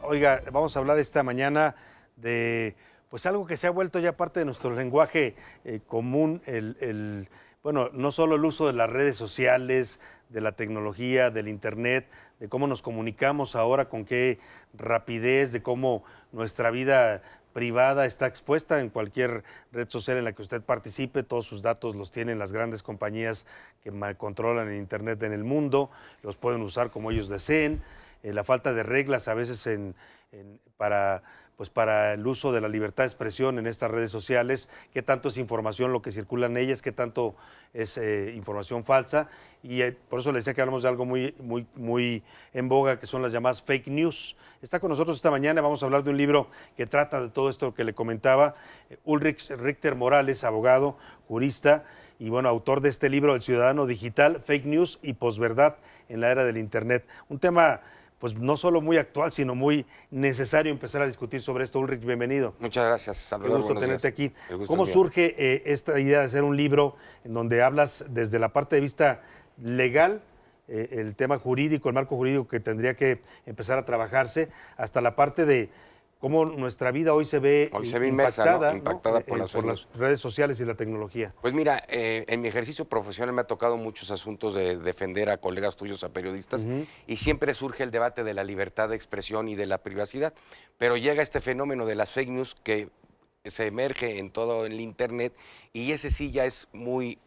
Oiga, vamos a hablar esta mañana de pues algo que se ha vuelto ya parte de nuestro lenguaje común, bueno, no solo el uso de las redes sociales, de la tecnología, del internet, de cómo nos comunicamos ahora, con qué rapidez, de cómo nuestra vida privada está expuesta en cualquier red social en la que usted participe. Todos sus datos los tienen las grandes compañías que controlan el internet en el mundo, los pueden usar como ellos deseen. La falta de reglas a veces para el uso de la libertad de expresión en estas redes sociales, qué tanto es información lo que circula en ellas, qué tanto es información falsa, y por eso le decía que hablamos de algo muy en boga, que son las llamadas fake news. Está con nosotros esta mañana, vamos a hablar de un libro que trata de todo esto que le comentaba, Ulrich Richter Morales, abogado, jurista, y bueno, autor de este libro, El Ciudadano Digital, Fake News y Posverdad en la Era del Internet. Un tema pues no solo muy actual, sino muy necesario empezar a discutir sobre esto. Ulrich, bienvenido. Muchas gracias, Salvador. Qué gusto tenerte aquí. ¿Cómo Mío. surge esta idea de hacer un libro en donde hablas desde la parte de vista legal, el tema jurídico, el marco jurídico que tendría que empezar a trabajarse, hasta la parte de cómo nuestra vida hoy se ve impactada, ¿no? Impactada por las redes sociales y la tecnología? Pues mira, en mi ejercicio profesional me ha tocado muchos asuntos de defender a colegas tuyos, a periodistas, y siempre surge el debate de la libertad de expresión y de la privacidad, pero llega este fenómeno de las fake news que se emerge en todo el internet, y ese sí ya es muy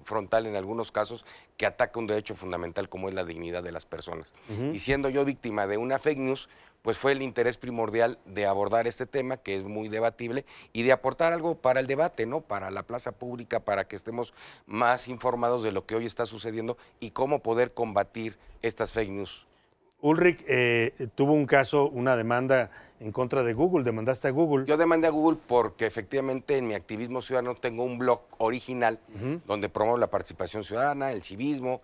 frontal en algunos casos, que ataca un derecho fundamental como es la dignidad de las personas. Y siendo yo víctima de una fake news, pues fue el interés primordial de abordar este tema, que es muy debatible, y de aportar algo para el debate, ¿no? Para la plaza pública, para que estemos más informados de lo que hoy está sucediendo y cómo poder combatir estas fake news. Ulrich tuvo un caso, una demanda en contra de Google, demandaste a Google. Yo demandé a Google porque efectivamente en mi activismo ciudadano tengo un blog original donde promuevo la participación ciudadana, el civismo,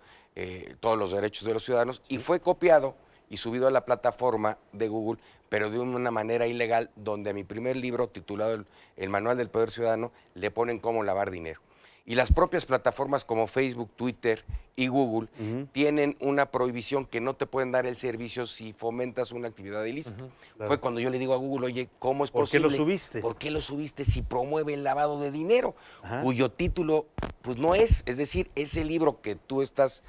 todos los derechos de los ciudadanos, y fue copiado y subido a la plataforma de Google, pero de una manera ilegal, donde a mi primer libro, titulado El Manual del Poder Ciudadano, le ponen cómo lavar dinero. Y las propias plataformas como Facebook, Twitter y Google tienen una prohibición que no te pueden dar el servicio si fomentas una actividad ilícita. Claro. Fue cuando yo le digo a Google, oye, ¿cómo es posible? ¿Por qué lo subiste? ¿Por qué lo subiste si promueve el lavado de dinero? Cuyo título pues no es decir, ese libro que tú estás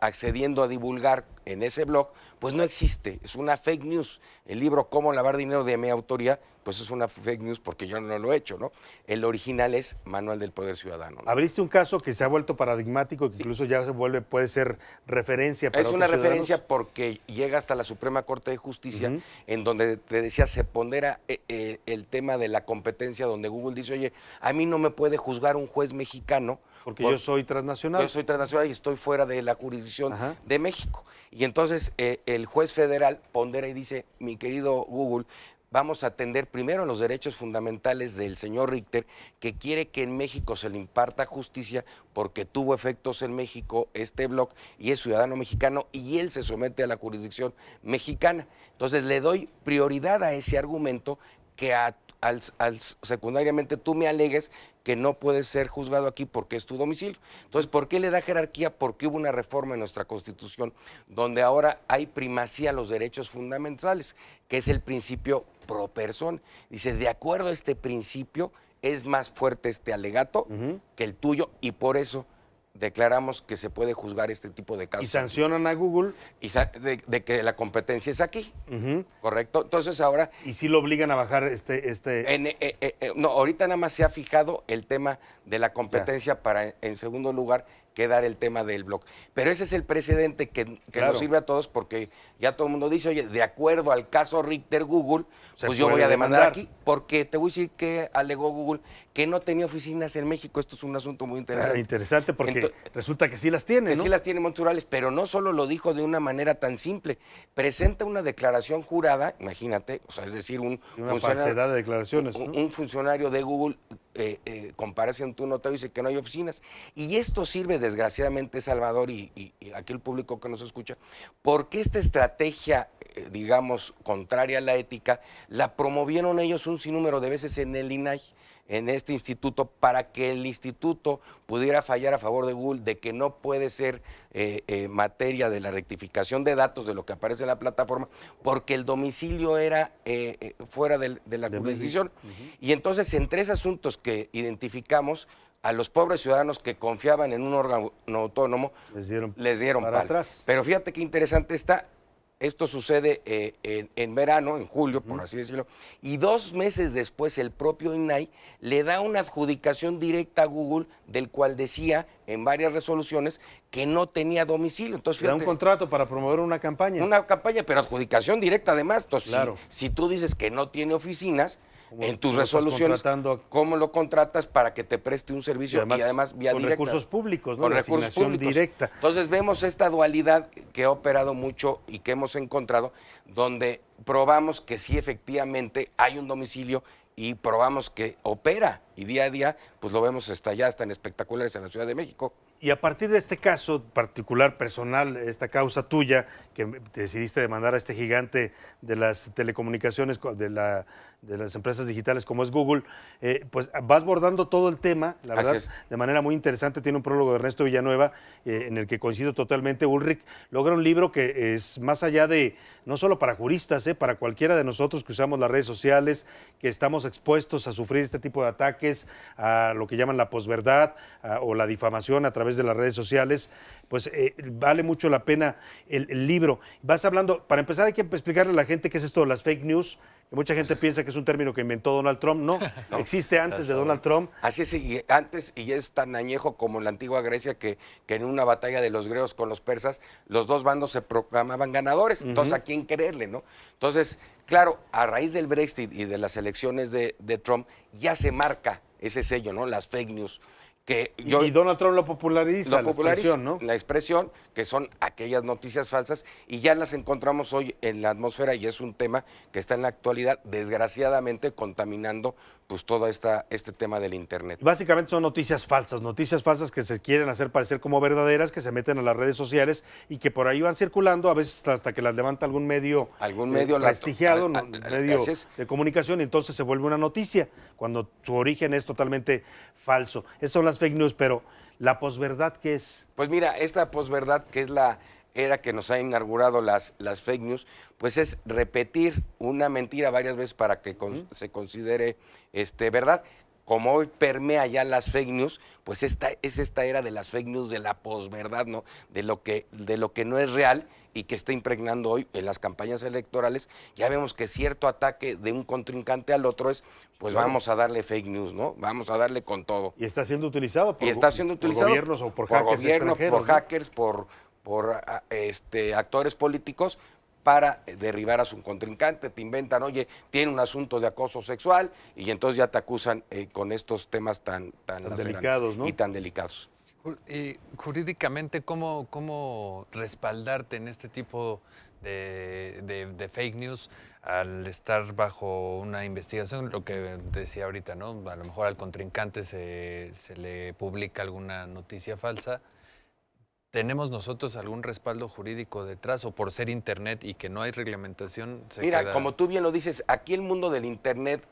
accediendo a divulgar en ese blog, pues no existe, es una fake news. El libro Cómo lavar dinero, de mi autoría, pues es una fake news porque yo no lo he hecho, ¿no? El original es Manual del Poder Ciudadano, ¿no? Abriste un caso que se ha vuelto paradigmático, que incluso ya puede ser referencia para otros ciudadanos. Es una referencia porque llega hasta la Suprema Corte de Justicia, en donde te decía, se pondera el tema de la competencia, donde Google dice, oye, a mí no me puede juzgar un juez mexicano. Porque yo soy transnacional. Yo soy transnacional y estoy fuera de la jurisdicción de México. Y entonces el juez federal pondera y dice, mi querido Google, vamos a atender primero los derechos fundamentales del señor Richter, que quiere que en México se le imparta justicia porque tuvo efectos en México este blog y es ciudadano mexicano y él se somete a la jurisdicción mexicana. Entonces le doy prioridad a ese argumento que secundariamente tú me alegues que no puede ser juzgado aquí porque es tu domicilio. Entonces, ¿por qué le da jerarquía? Porque hubo una reforma en nuestra Constitución donde ahora hay primacía a los derechos fundamentales, que es el principio pro persona. Dice, de acuerdo a este principio, es más fuerte este alegato que el tuyo, y por eso declaramos que se puede juzgar este tipo de casos. ¿Y sancionan a Google? Y de que la competencia es aquí, ¿correcto? Entonces ahora... ¿Y si lo obligan a bajar no, ahorita nada más se ha fijado el tema de la competencia para, en segundo lugar, quedar el tema del blog. Pero ese es el precedente que nos sirve a todos, porque ya todo el mundo dice, oye, de acuerdo al caso Richter Google, pues yo voy a demandar aquí, porque te voy a decir que alegó Google que no tenía oficinas en México. Esto es un asunto muy interesante. Interesante, porque resulta que sí las tiene, ¿no? Sí las tiene Monturales, pero no solo lo dijo de una manera tan simple, presenta una declaración jurada, imagínate, o sea, es decir, una falsedad de declaraciones, ¿no? Un funcionario de Google comparece ante un notario y dice que no hay oficinas. Y esto sirve, desgraciadamente, Salvador, y aquí el público que nos escucha, porque esta estrategia digamos, contraria a la ética, la promovieron ellos un sinnúmero de veces en el INAI, en este instituto, para que el instituto pudiera fallar a favor de Google de que no puede ser materia de la rectificación de datos de lo que aparece en la plataforma, porque el domicilio era fuera de la jurisdicción. Y entonces, entre esos asuntos que identificamos, a los pobres ciudadanos que confiaban en un órgano autónomo, les dieron para palo. atrás. Pero fíjate qué interesante está. Esto sucede en verano, en julio, por así decirlo, y 2 meses después el propio INAI le da una adjudicación directa a Google, del cual decía en varias resoluciones que no tenía domicilio. Entonces, Le da un fíjate, contrato para promover una campaña. una campaña, pero adjudicación directa además. Entonces, Claro. si tú dices que no tiene oficinas, en tus ¿Cómo estás resoluciones, contratando ¿cómo lo contratas para que te preste un servicio? Y además vía con directa. recursos públicos, ¿no? Con La recursos asignación públicos. directa. Entonces vemos esta dualidad que ha operado mucho y que hemos encontrado, donde probamos que sí efectivamente hay un domicilio y probamos que opera. Y día a día, pues lo vemos hasta en espectaculares en la Ciudad de México. Y a partir de este caso particular, personal, esta causa tuya, que te decidiste demandar a este gigante de las telecomunicaciones, de las empresas digitales como es Google, pues vas bordando todo el tema, la verdad, de manera muy interesante. Tiene un prólogo de Ernesto Villanueva, en el que coincido totalmente. Ulrich logra un libro que es más allá de, no solo para juristas, para cualquiera de nosotros que usamos las redes sociales, que estamos expuestos a sufrir este tipo de ataques, a lo que llaman la posverdad o la difamación a través de las redes sociales, pues vale mucho la pena el libro. Vas hablando, para empezar hay que explicarle a la gente qué es esto de las fake news, que mucha gente piensa que es un término que inventó Donald Trump. No, existe antes de Donald Trump. Así es, y antes, y es tan añejo como en la antigua Grecia, que en una batalla de los griegos con los persas, los dos bandos se proclamaban ganadores. Entonces, ¿a quién creerle, no? Entonces, claro, a raíz del Brexit y de las elecciones de Trump, ya se marca ese sello, ¿no? Las fake news. Y Donald Trump lo populariza, ¿no? La expresión, que son aquellas noticias falsas, y ya las encontramos hoy en la atmósfera, y es un tema que está en la actualidad, desgraciadamente, contaminando pues todo este tema del Internet. Básicamente son noticias falsas que se quieren hacer parecer como verdaderas, que se meten a las redes sociales y que por ahí van circulando, a veces hasta que las levanta algún medio prestigiado, medio de comunicación, y entonces se vuelve una noticia, cuando su origen es totalmente falso. Esas son las fake news, pero ¿la posverdad qué es? Pues mira, esta posverdad, que es la era que nos ha inaugurado las fake news, pues es repetir una mentira varias veces para que se considere verdad. Como hoy permea ya las fake news, pues esta era de las fake news, de la posverdad, ¿no? De lo que no es real y que está impregnando hoy en las campañas electorales. Ya vemos que cierto ataque de un contrincante al otro es, pues vamos a darle fake news, ¿no? Vamos a darle con todo. Y está siendo utilizado por gobiernos o por hackers extranjeros, por hackers, por actores políticos, para derribar a su contrincante. Te inventan, oye, tiene un asunto de acoso sexual, y entonces ya te acusan con estos temas tan delicados, ¿no? Y tan delicados. Jurídicamente, ¿cómo respaldarte en este tipo de fake news al estar bajo una investigación? Lo que decía ahorita, ¿no? A lo mejor al contrincante se le publica alguna noticia falsa. ¿Tenemos nosotros algún respaldo jurídico detrás, o por ser Internet y que no hay reglamentación? Mira, como tú bien lo dices, aquí el mundo del Internet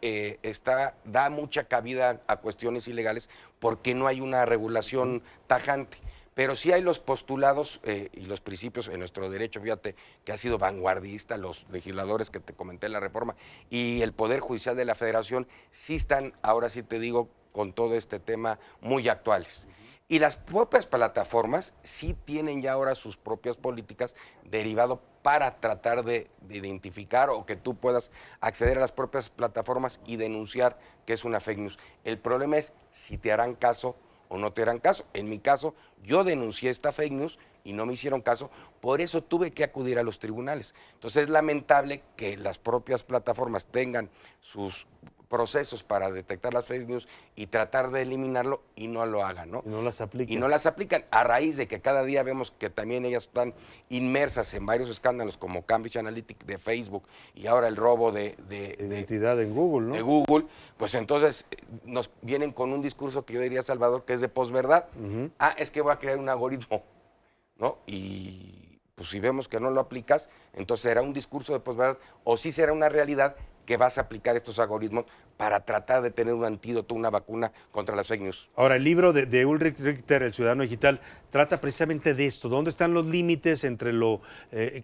da mucha cabida a cuestiones ilegales porque no hay una regulación tajante. Pero sí hay los postulados y los principios en nuestro derecho. Fíjate que ha sido vanguardista, los legisladores que te comenté en la reforma y el Poder Judicial de la Federación sí están, ahora sí te digo, con todo este tema muy actuales. Y las propias plataformas sí tienen ya ahora sus propias políticas derivado para tratar de identificar, o que tú puedas acceder a las propias plataformas y denunciar que es una fake news. El problema es si te harán caso o no te harán caso. En mi caso, yo denuncié esta fake news y no me hicieron caso, por eso tuve que acudir a los tribunales. Entonces es lamentable que las propias plataformas tengan sus procesos para detectar las fake news y tratar de eliminarlo y no lo hagan, ¿no? Y no las aplican. Y no las aplican, a raíz de que cada día vemos que también ellas están inmersas en varios escándalos como Cambridge Analytica de Facebook y ahora el robo de identidad en Google, ¿no? De Google, pues entonces nos vienen con un discurso que yo diría, Salvador, que es de posverdad. Es que voy a crear un algoritmo, ¿no? Y Pues si vemos que no lo aplicas, entonces será un discurso de posverdad o sí será una realidad que vas a aplicar estos algoritmos para tratar de tener un antídoto, una vacuna contra las fake news. Ahora, el libro de Ulrich Richter, El Ciudadano Digital, trata precisamente de esto. ¿Dónde están los límites entre lo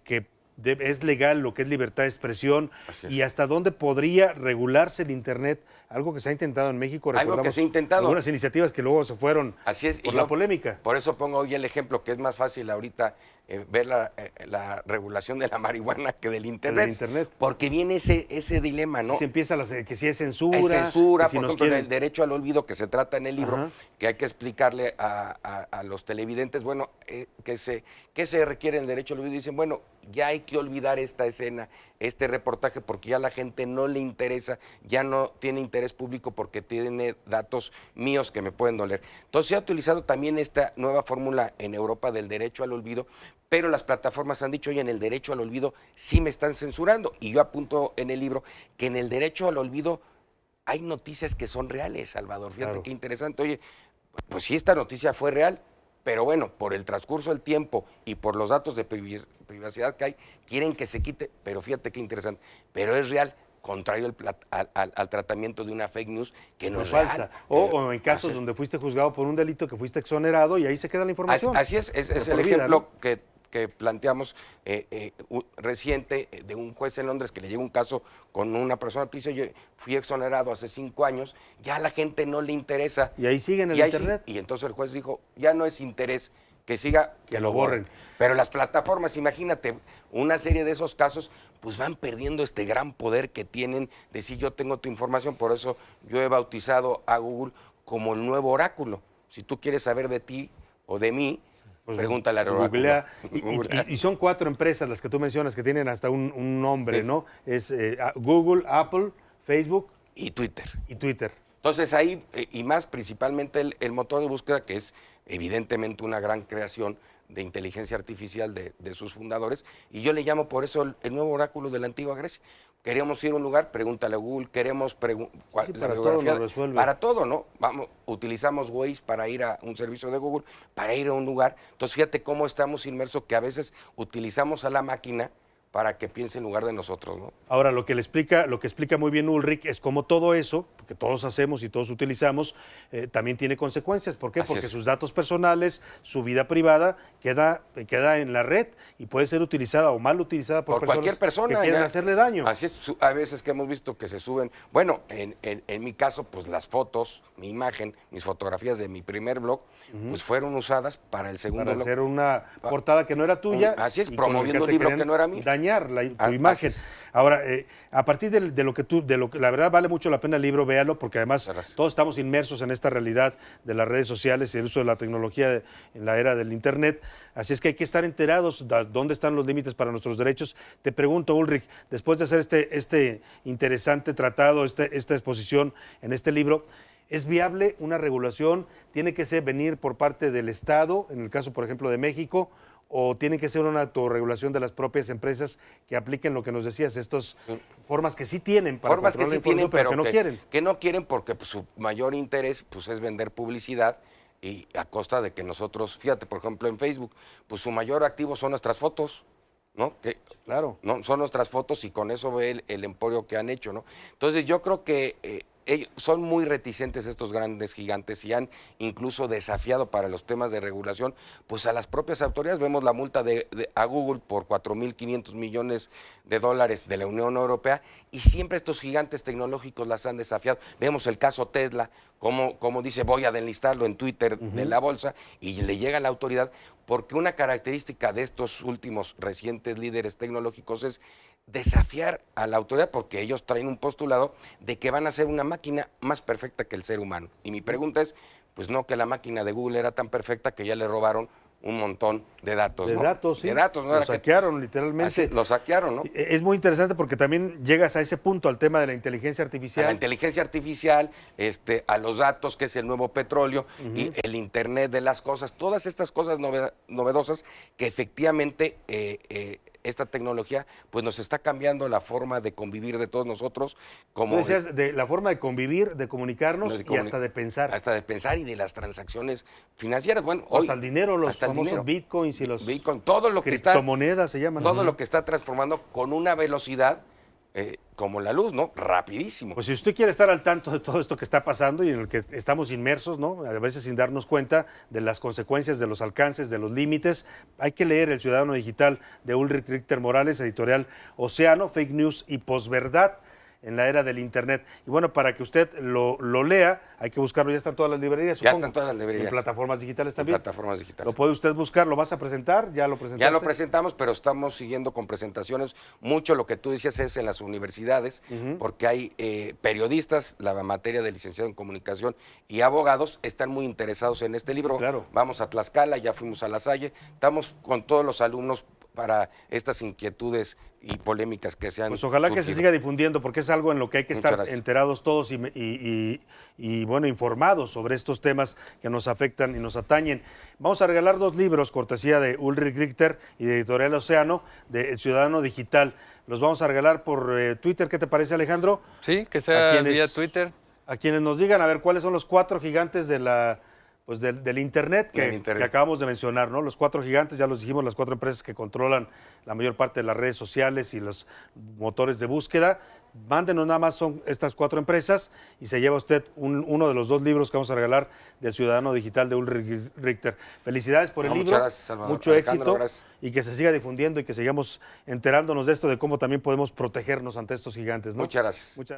que es legal, lo que es libertad de expresión Así es. y hasta dónde podría regularse el Internet? Algo que se ha intentado en México. Algo que Recordamos se ha intentado. algunas iniciativas que luego se fueron Así es. por y la yo polémica. Por eso pongo hoy el ejemplo que es más fácil ahorita ver la regulación de la marihuana que del Internet. Internet. Porque viene ese dilema, ¿no? Se empieza que si es censura. Hay censura, que si por nos ejemplo, quieren- del derecho al olvido que se trata en el libro, Ajá. que hay que explicarle a los televidentes, bueno, ¿qué se requiere en el derecho al olvido? Dicen, bueno, ya hay que olvidar esta escena, este reportaje, porque ya a la gente no le interesa, ya no tiene interés público porque tiene datos míos que me pueden doler. Entonces se ha utilizado también esta nueva fórmula en Europa del derecho al olvido, pero las plataformas han dicho, oye, en el derecho al olvido sí me están censurando. Y yo apunto en el libro que en el derecho al olvido hay noticias que son reales, Salvador. Fíjate Claro. qué interesante. Oye, pues sí, esta noticia fue real, pero bueno, por el transcurso del tiempo y por los datos de privacidad que hay, quieren que se quite, pero fíjate qué interesante. Pero es real, contrario al tratamiento de una fake news que no fue es falsa. real. O en casos Así es. donde fuiste juzgado por un delito que fuiste exonerado y ahí se queda la información. Así es Pero el por vida, ejemplo ¿no? que planteamos reciente de un juez en Londres que le llega un caso con una persona que dice, yo fui exonerado hace 5 años, ya a la gente no le interesa. Y ahí sigue en el Y ahí sí, Internet. y entonces el juez dijo, ya no es interés, que siga, Que lo borren. Pero las plataformas, imagínate, una serie de esos casos, pues van perdiendo este gran poder que tienen de decir, yo tengo tu información, por eso yo he bautizado a Google como el nuevo oráculo. Si tú quieres saber de ti o de mí, Pues, pregúntale al oráculo. googlea. Googlea. Y son 4 empresas las que tú mencionas que tienen hasta un nombre, Sí. ¿no? Es Google, Apple, Facebook Y Twitter. y Twitter. Entonces ahí, y más principalmente el motor de búsqueda, que es evidentemente una gran creación de inteligencia artificial de sus fundadores, y yo le llamo por eso el nuevo oráculo de la antigua Grecia. Queremos ir a un lugar, pregúntale a Google, queremos Sí, para todo lo resuelve. para todo, ¿no? Vamos, utilizamos Waze para ir a un servicio de Google, para ir a un lugar. Entonces fíjate cómo estamos inmersos, que a veces utilizamos a la máquina para que piense en lugar de nosotros, ¿no? Ahora, lo que explica muy bien Ulrich es cómo todo eso, que todos hacemos y todos utilizamos, también tiene consecuencias. ¿Por qué? Así Porque es. sus datos personales, su vida privada, queda en la red y puede ser utilizada o mal utilizada por cualquier personas persona. que quieren ya. hacerle daño. Así es, hay veces que hemos visto que se suben, bueno, en mi caso, pues las fotos, mi imagen, mis fotografías de mi primer blog, pues fueron usadas para el segundo Para blog. hacer una portada que no era tuya. Así es, y con el promoviendo un te libro querían que no era mío. Dañar tu Así imagen. es. Ahora, a partir de lo que la verdad vale mucho la pena el libro, véalo, porque además Gracias. todos estamos inmersos en esta realidad de las redes sociales y el uso de la tecnología en la era del Internet. Así es que hay que estar enterados de dónde están los límites para nuestros derechos. Te pregunto, Ulrich, después de hacer este interesante tratado, esta exposición en este libro, ¿es viable una regulación? ¿Tiene que venir por parte del Estado, en el caso, por ejemplo, de México, o tiene que ser una autorregulación de las propias empresas que apliquen lo que nos decías, estas formas que sí tienen para Formas que controlar sí la información, tienen, pero que no quieren? Que no quieren porque pues, su mayor interés pues, es vender publicidad y a costa de que nosotros, fíjate, por ejemplo, en Facebook, pues su mayor activo son nuestras fotos, ¿no? Que, Claro. ¿no? Son nuestras fotos y con eso ve el emporio que han hecho, ¿no? Entonces yo creo que ellos son muy reticentes estos grandes gigantes y han incluso desafiado para los temas de regulación, pues a las propias autoridades. Vemos la multa a Google por 4.500 millones de dólares de la Unión Europea y siempre estos gigantes tecnológicos las han desafiado. Vemos el caso Tesla, como dice, voy a delistarlo en Twitter de la bolsa y le llega a la autoridad, porque una característica de estos últimos recientes líderes tecnológicos es desafiar a la autoridad porque ellos traen un postulado de que van a ser una máquina más perfecta que el ser humano. Y mi pregunta es, pues no, que la máquina de Google era tan perfecta que ya le robaron un montón de datos, De ¿no? datos, sí. De datos, ¿no? Lo saquearon, literalmente. Lo saquearon, ¿no? Es muy interesante porque también llegas a ese punto, al tema de la inteligencia artificial. A la inteligencia artificial, a los datos, que es el nuevo petróleo, y el Internet de las cosas, todas estas cosas novedosas que efectivamente esta tecnología pues nos está cambiando la forma de convivir de todos nosotros. Como Tú decías de la forma de convivir, de comunicarnos y hasta de pensar. Hasta de pensar y de las transacciones financieras. Bueno, Hasta el dinero, los hasta el famosos dinero. bitcoins y los Bitcoin, todo lo que está, criptomonedas se llaman. todo lo que está transformando con una velocidad como la luz, ¿no? Rapidísimo. Pues si usted quiere estar al tanto de todo esto que está pasando y en el que estamos inmersos, ¿no? A veces sin darnos cuenta de las consecuencias, de los alcances, de los límites, hay que leer El Ciudadano Digital de Ulrich Richter Morales, editorial Océano, Fake News y Posverdad en la era del Internet. Y bueno, para que usted lo lea, hay que buscarlo, ya están todas las librerías, Ya supongo. están todas las librerías. En plataformas digitales En también. plataformas digitales. Lo puede usted buscar, ¿lo vas a presentar? ¿Ya lo presentaste? Ya lo presentamos, pero estamos siguiendo con presentaciones. Mucho lo que tú decías es en las universidades, porque hay periodistas, la materia de licenciado en comunicación y abogados están muy interesados en este libro. Claro. Vamos a Tlaxcala, ya fuimos a La Salle, estamos con todos los alumnos para estas inquietudes y polémicas que se han Pues ojalá que se surgido. siga difundiendo, porque es algo en lo que hay que Muchas estar gracias. enterados todos y, bueno, informados sobre estos temas que nos afectan y nos atañen. Vamos a regalar 2 libros, cortesía de Ulrich Richter y de Editorial Océano, de El Ciudadano Digital. Los vamos a regalar por Twitter. ¿Qué te parece, Alejandro? Sí, que A sea quienes- vía Twitter. A quienes nos digan, a ver, cuáles son los 4 gigantes de del Internet Del que Internet. acabamos de mencionar, ¿no? Los 4 gigantes, ya los dijimos, las 4 empresas que controlan la mayor parte de las redes sociales y los motores de búsqueda. Mándenos nada más, son estas 4 empresas y se lleva usted uno de los 2 libros que vamos a regalar del Ciudadano Digital de Ulrich Richter. Felicidades por el No, libro, muchas gracias, Salvador. mucho Alejandro, éxito gracias. y que se siga difundiendo y que sigamos enterándonos de esto, de cómo también podemos protegernos ante estos gigantes, ¿no? Muchas gracias. Muchas